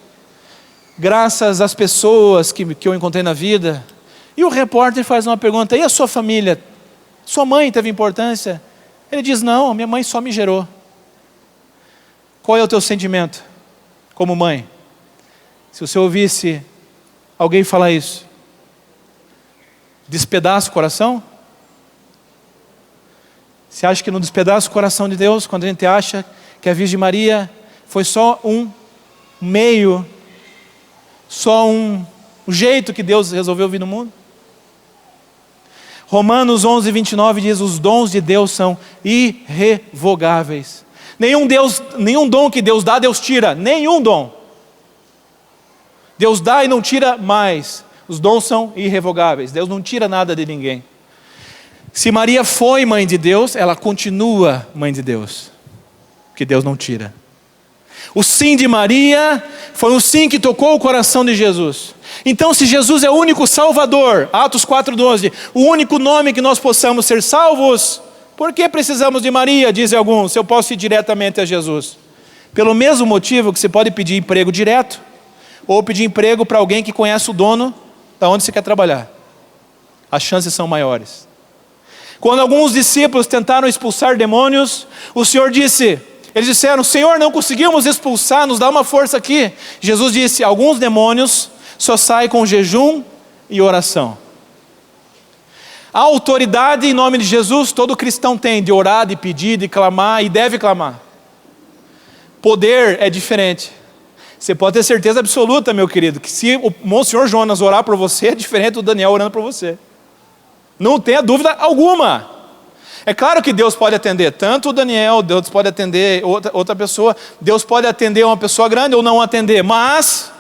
graças às pessoas que eu encontrei na vida. E o repórter faz uma pergunta, e a sua família? Sua mãe teve importância? Ele diz, não, minha mãe só me gerou. Qual é o teu sentimento como mãe? Se você ouvisse alguém falar isso, despedaça o coração? Você acha que não despedaça o coração de Deus quando a gente acha que a Virgem Maria foi só um meio, só um jeito que Deus resolveu vir no mundo? Romanos 11:29 diz, os dons de Deus são irrevogáveis. Nenhum dom que Deus dá, Deus tira. Nenhum dom. Deus dá e não tira mais. Os dons são irrevogáveis. Deus não tira nada de ninguém. Se Maria foi mãe de Deus, ela continua mãe de Deus. Porque Deus não tira. O sim de Maria foi um sim que tocou o coração de Jesus. Então, se Jesus é o único Salvador, Atos 4:12, o único nome que nós possamos ser salvos, por que precisamos de Maria, dizem alguns, se eu posso ir diretamente a Jesus? Pelo mesmo motivo que você pode pedir emprego direto, ou pedir emprego para alguém que conhece o dono da onde você quer trabalhar. As chances são maiores. Quando alguns discípulos tentaram expulsar demônios, o Senhor disse, eles disseram, Senhor, não conseguimos expulsar, nos dá uma força aqui. Jesus disse, alguns demônios só saem com jejum e oração. A autoridade em nome de Jesus, todo cristão tem, de orar, de pedir, de clamar, e deve clamar. Poder é diferente. Você pode ter certeza absoluta, meu querido, que se o Monsenhor Jonas orar por você, é diferente do Daniel orando por você. Não tenha dúvida alguma. É claro que Deus pode atender tanto o Daniel, Deus pode atender outra pessoa, Deus pode atender uma pessoa grande ou não atender, mas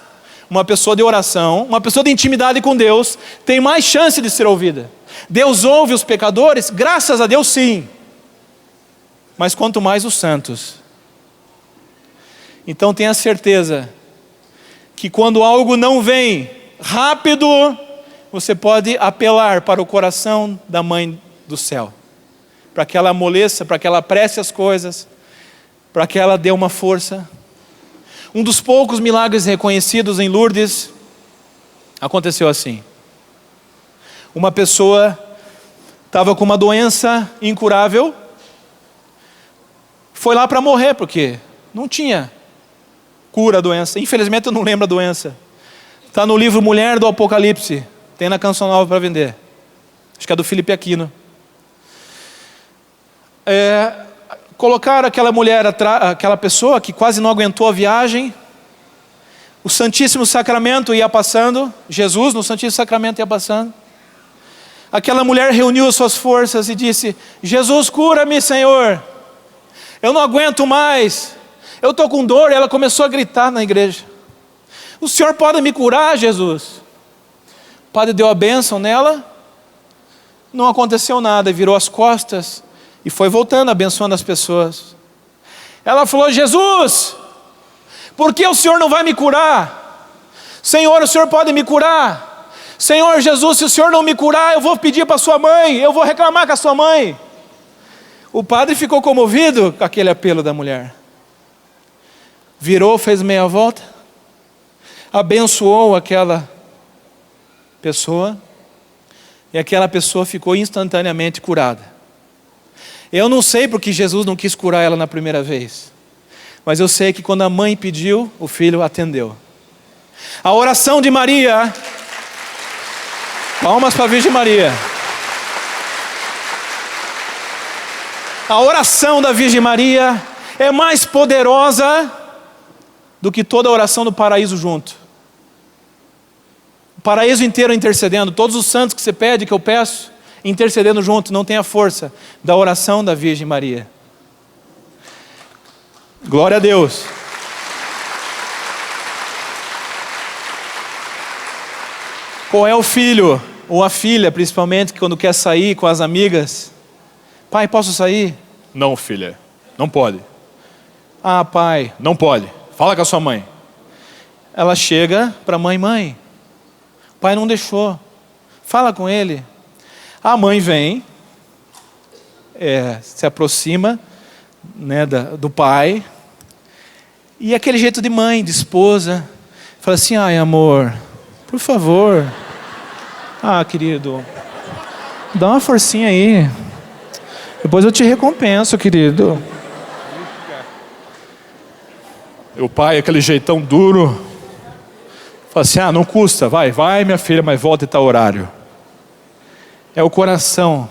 uma pessoa de oração, uma pessoa de intimidade com Deus, tem mais chance de ser ouvida. Deus ouve os pecadores? Graças a Deus sim, mas quanto mais os santos. Então tenha certeza que quando algo não vem rápido, você pode apelar para o coração da Mãe do Céu, para que ela amoleça, para que ela apresse as coisas, para que ela dê uma força. Um dos poucos milagres reconhecidos em Lourdes aconteceu assim. Uma pessoa estava com uma doença incurável, foi lá para morrer, porque não tinha cura a doença. Infelizmente eu não lembro a doença. Está no livro Mulher do Apocalipse, tem na Canção Nova para vender. Acho que é do Felipe Aquino. Colocaram aquela mulher, aquela pessoa que quase não aguentou a viagem. O Santíssimo Sacramento ia passando, Jesus no Santíssimo Sacramento ia passando. Aquela mulher reuniu as suas forças e disse: Jesus, cura-me, Senhor, eu não aguento mais, eu estou com dor. E ela começou a gritar na igreja: o Senhor pode me curar, Jesus? O padre deu a bênção nela, não aconteceu nada, virou as costas e foi voltando, abençoando as pessoas. Ela falou: Jesus, por que o Senhor não vai me curar? Senhor, o Senhor pode me curar? Senhor Jesus, se o Senhor não me curar, eu vou pedir para sua mãe, eu vou reclamar com a sua mãe. O padre ficou comovido com aquele apelo da mulher. Virou, fez meia volta, abençoou aquela pessoa, e aquela pessoa ficou instantaneamente curada. Eu não sei porque Jesus não quis curar ela na primeira vez, mas eu sei que quando a mãe pediu, o filho atendeu. A oração de Maria, palmas para a Virgem Maria. A oração da Virgem Maria é mais poderosa do que toda a oração do paraíso junto. O paraíso inteiro intercedendo, todos os santos que você pede, que eu peço, intercedendo junto, não tem a força da oração da Virgem Maria. Glória a Deus. Qual é o filho, ou a filha principalmente, que quando quer sair com as amigas: pai, posso sair? Não, filha, não pode. Ah, pai, não pode, fala com a sua mãe. Ela chega para a mãe: mãe, o pai não deixou, fala com ele. A mãe vem, se aproxima, né, do pai, e aquele jeito de mãe, de esposa, fala assim: ai amor, por favor, querido, dá uma forcinha aí, depois eu te recompenso, querido. E o pai, aquele jeitão duro, fala assim: não custa, vai minha filha, mas volta e está horário. É o coração,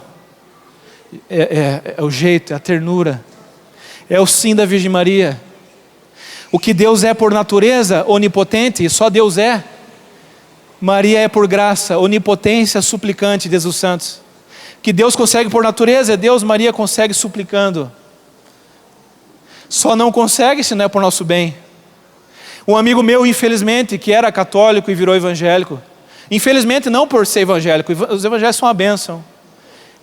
é o jeito, é a ternura, é o sim da Virgem Maria. O que Deus é por natureza, onipotente, só Deus é. Maria é por graça, onipotência, suplicante, diz os santos. Que Deus consegue por natureza é Deus, Maria consegue suplicando. Só não consegue se não é por nosso bem. Um amigo meu, infelizmente, que era católico e virou evangélico, infelizmente não por ser evangélico, os evangelhos são uma bênção.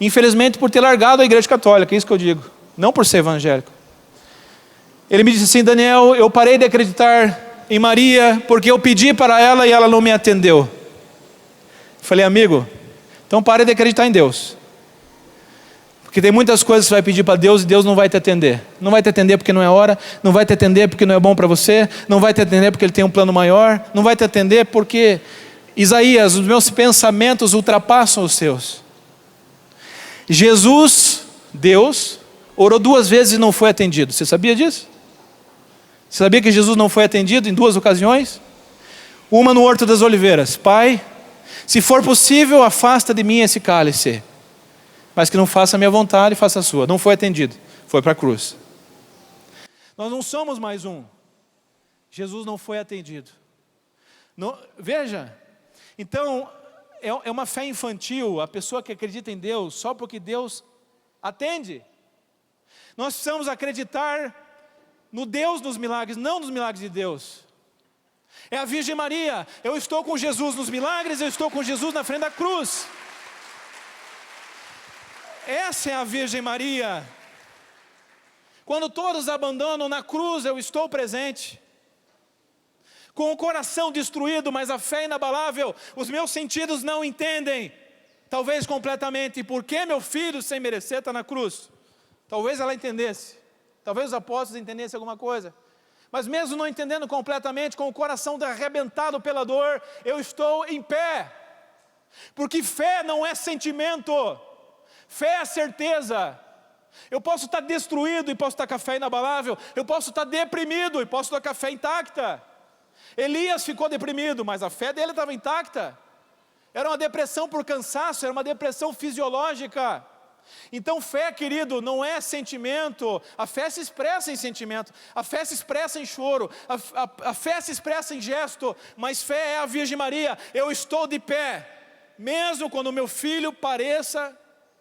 Infelizmente por ter largado a igreja católica, é isso que eu digo, não por ser evangélico. Ele me disse assim: Daniel, eu parei de acreditar em Maria porque eu pedi para ela e ela não me atendeu. Eu falei: amigo, então pare de acreditar em Deus. Porque tem muitas coisas que você vai pedir para Deus e Deus não vai te atender. Não vai te atender porque não é hora, não vai te atender porque não é bom para você, não vai te atender porque Ele tem um plano maior, não vai te atender porque... Isaías, os meus pensamentos ultrapassam os seus. Jesus, Deus, orou 2 vezes e não foi atendido. Você sabia disso? Você sabia que Jesus não foi atendido em 2 ocasiões? Uma no Horto das Oliveiras: Pai, se for possível, afasta de mim esse cálice. mas que não faça a minha vontade, faça a sua. Não foi atendido, foi para a cruz. Nós não somos mais um. Jesus não foi atendido. Não, veja, então é uma fé infantil, a pessoa que acredita em Deus só porque Deus atende. Nós precisamos acreditar no Deus dos milagres, não nos milagres de Deus. É a Virgem Maria, eu estou com Jesus nos milagres, eu estou com Jesus na frente da cruz. Essa é a Virgem Maria. Quando todos abandonam, na cruz eu estou presente. Com o coração destruído, mas a fé inabalável, os meus sentidos não entendem, talvez completamente, por que meu filho sem merecer está na cruz. Talvez ela entendesse, talvez os apóstolos entendessem alguma coisa, mas mesmo não entendendo completamente, com o coração arrebentado pela dor, eu estou em pé, porque fé não é sentimento, fé é certeza. Eu posso estar destruído e posso estar com a fé inabalável, eu posso estar deprimido e posso estar com a fé intacta. Elias ficou deprimido, mas a fé dele estava intacta. Era uma depressão por cansaço, era uma depressão fisiológica. Então fé, querido, não é sentimento. A fé se expressa em sentimento, a fé se expressa em choro, a fé se expressa em gesto. Mas fé é a Virgem Maria. Eu estou de pé, mesmo quando meu filho pareça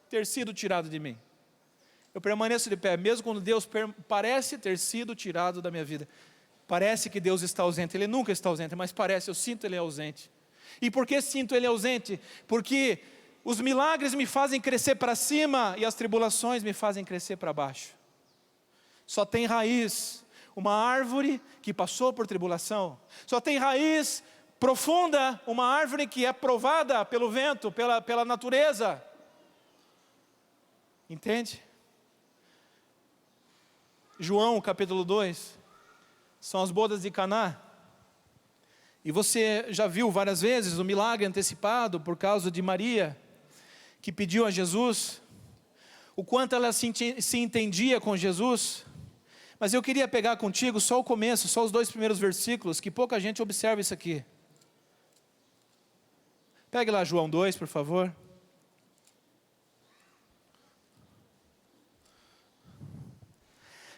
ter sido tirado de mim. Eu permaneço de pé, mesmo quando Deus parece ter sido tirado da minha vida. Parece que Deus está ausente, Ele nunca está ausente, mas parece, eu sinto Ele ausente. E por que sinto Ele ausente? Porque os milagres me fazem crescer para cima e as tribulações me fazem crescer para baixo. Só tem raiz uma árvore que passou por tribulação. Só tem raiz profunda uma árvore que é provada pelo vento, pela natureza. Entende? João capítulo 2, são as bodas de Caná. E você já viu várias vezes o milagre antecipado por causa de Maria, que pediu a Jesus, o quanto ela se entendia com Jesus. Mas eu queria pegar contigo só o começo, só os 2 primeiros versículos, que pouca gente observa isso aqui. Pegue lá João 2, por favor.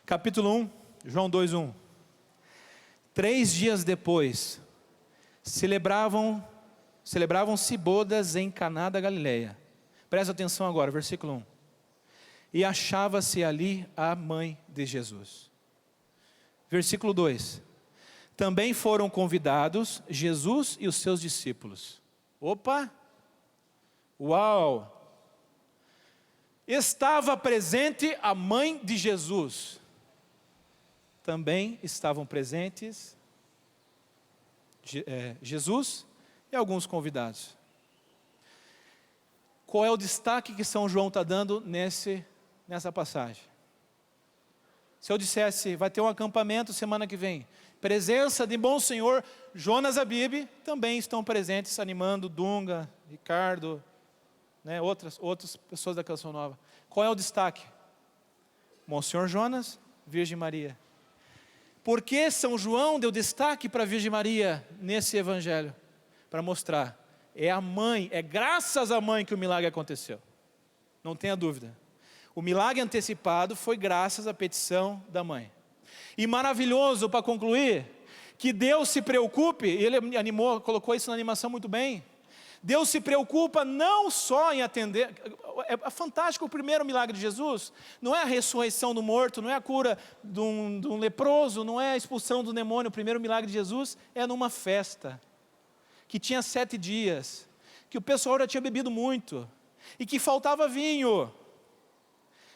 Capítulo 1, João 2:1. 3 dias depois, celebravam-se bodas em Caná da Galileia. Presta atenção agora, versículo 1. E achava-se ali a mãe de Jesus. Versículo 2. Também foram convidados Jesus e os seus discípulos. Opa! Uau! Estava presente a mãe de Jesus. Também estavam presentes Jesus e alguns convidados. Qual é o destaque que São João está dando nessa passagem? Se eu dissesse, vai ter um acampamento semana que vem, presença de Monsenhor Jonas Abib, também estão presentes, animando Dunga, Ricardo, né, outras pessoas da Canção Nova. Qual é o destaque? Monsenhor Jonas, Virgem Maria. Por que São João deu destaque para a Virgem Maria nesse evangelho? Para mostrar, é a mãe, é graças à mãe que o milagre aconteceu. Não tenha dúvida. O milagre antecipado foi graças à petição da mãe. E maravilhoso, para concluir, que Deus se preocupe, ele colocou isso na animação muito bem. Deus se preocupa não só em atender, é fantástico o primeiro milagre de Jesus, não é a ressurreição do morto, não é a cura de um leproso, não é a expulsão do demônio. O primeiro milagre de Jesus é numa festa, que tinha 7 dias, que o pessoal já tinha bebido muito, e que faltava vinho,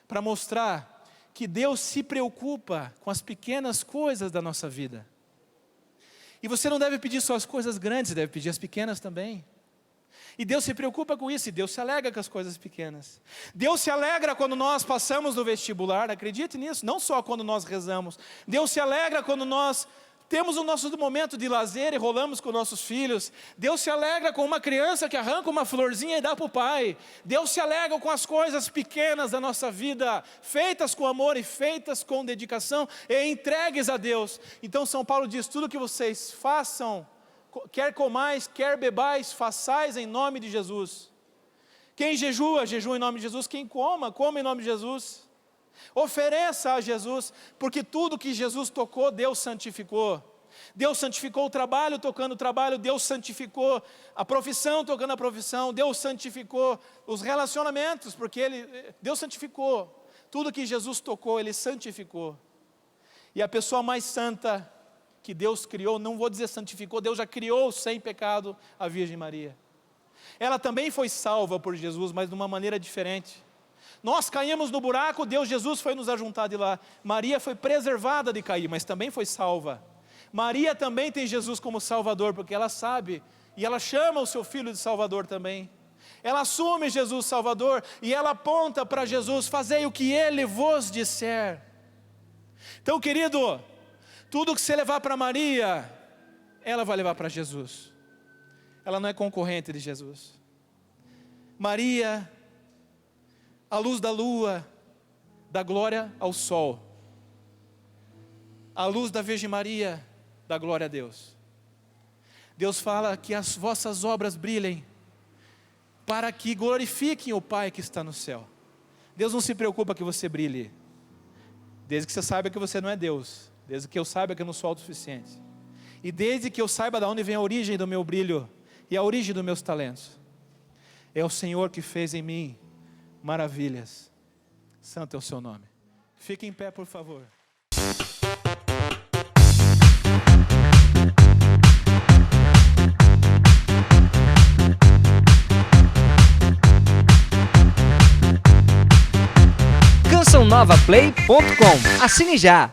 para mostrar que Deus se preocupa com as pequenas coisas da nossa vida. E você não deve pedir só as coisas grandes, deve pedir as pequenas também. E Deus se preocupa com isso, e Deus se alegra com as coisas pequenas. Deus se alegra quando nós passamos no vestibular, acredite nisso, não só quando nós rezamos. Deus se alegra quando nós temos o nosso momento de lazer e rolamos com nossos filhos. Deus se alegra com uma criança que arranca uma florzinha e dá para o pai. Deus se alegra com as coisas pequenas da nossa vida, feitas com amor e feitas com dedicação e entregues a Deus. Então São Paulo diz, tudo que vocês façam, quer comais, quer bebais, façais em nome de Jesus. Quem jejua, jejua em nome de Jesus. Quem coma, coma em nome de Jesus. Ofereça a Jesus, porque tudo que Jesus tocou, Deus santificou. Deus santificou o trabalho, tocando o trabalho. Deus santificou a profissão, tocando a profissão. Deus santificou os relacionamentos, porque Deus santificou. Tudo que Jesus tocou, Ele santificou. E a pessoa mais santa que Deus criou, não vou dizer santificou, Deus já criou sem pecado a Virgem Maria. Ela também foi salva por Jesus, mas de uma maneira diferente. Nós caímos no buraco, Jesus foi nos ajuntar de lá. Maria foi preservada de cair, mas também foi salva. Maria também tem Jesus como Salvador, porque ela sabe, e ela chama o seu filho de Salvador também. Ela assume Jesus Salvador, e ela aponta para Jesus: fazei o que Ele vos disser. Então, querido, tudo que você levar para Maria, ela vai levar para Jesus. Ela não é concorrente de Jesus. Maria, a luz da lua, dá glória ao sol. A luz da Virgem Maria, dá glória a Deus. Deus fala que as vossas obras brilhem, para que glorifiquem o Pai que está no céu. Deus não se preocupa que você brilhe, desde que você saiba que você não é Deus, desde que eu saiba que eu não sou autossuficiente, e desde que eu saiba de onde vem a origem do meu brilho, e a origem dos meus talentos. É o Senhor que fez em mim maravilhas. Santo é o seu nome. Fique em pé, por favor. CançãoNovaPlay.com. Assine já!